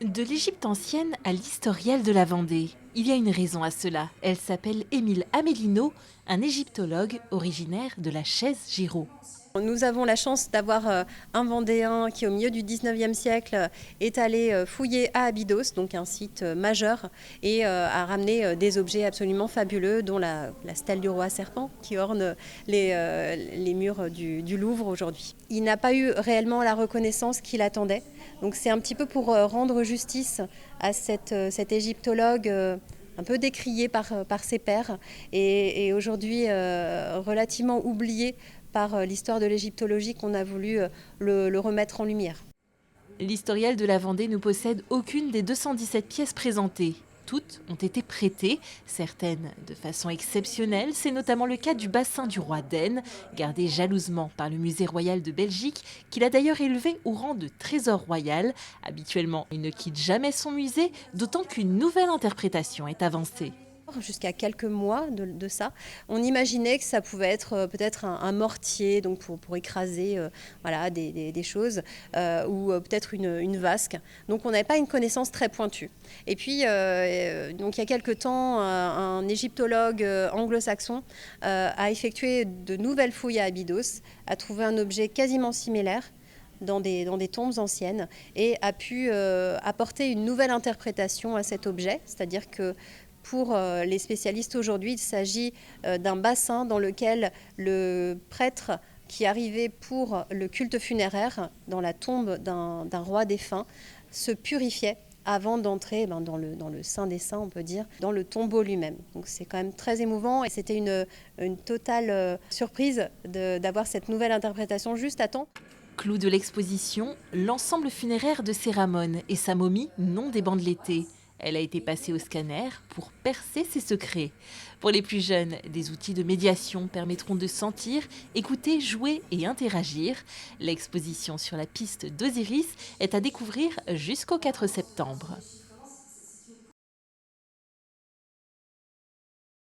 De l'Égypte ancienne à l'historiel de la Vendée. Il y a une raison à cela. Elle s'appelle Émile Amélino, un égyptologue originaire de la Chaise-Giraud. Nous avons la chance d'avoir un Vendéen qui, au milieu du 19e siècle, est allé fouiller à Abydos, donc un site majeur, et a ramené des objets absolument fabuleux, dont la stèle du roi serpent qui orne les murs du Louvre aujourd'hui. Il n'a pas eu réellement la reconnaissance qu'il attendait, donc c'est un petit peu pour rendre justice à cet égyptologue un peu décrié par ses pairs et aujourd'hui relativement oublié par l'histoire de l'égyptologie qu'on a voulu le remettre en lumière. L'historiel de la Vendée ne possède aucune des 217 pièces présentées. Toutes ont été prêtées, certaines de façon exceptionnelle. C'est notamment le cas du bassin du roi d'Aisne, gardé jalousement par le Musée royal de Belgique, qu'il a d'ailleurs élevé au rang de trésor royal. Habituellement, il ne quitte jamais son musée, d'autant qu'une nouvelle interprétation est avancée. Jusqu'à quelques mois de ça, on imaginait que ça pouvait être peut-être un mortier, donc pour écraser voilà, des choses, ou peut-être une vasque. Donc on n'avait pas une connaissance très pointue. Et puis, donc il y a quelques temps, un égyptologue anglo-saxon a effectué de nouvelles fouilles à Abydos, a trouvé un objet quasiment similaire dans des tombes anciennes et a pu apporter une nouvelle interprétation à cet objet, c'est-à-dire que pour les spécialistes aujourd'hui, il s'agit d'un bassin dans lequel le prêtre qui arrivait pour le culte funéraire dans la tombe d'un roi défunt se purifiait avant d'entrer dans le Saint des Saints, on peut dire, dans le tombeau lui-même. Donc c'est quand même très émouvant et c'était une totale surprise d'avoir cette nouvelle interprétation juste à temps. Clou de l'exposition, l'ensemble funéraire de Céramone et sa momie non débandeletée. Elle a été passée au scanner pour percer ses secrets. Pour les plus jeunes, des outils de médiation permettront de sentir, écouter, jouer et interagir. L'exposition sur la piste d'Osiris est à découvrir jusqu'au 4 septembre.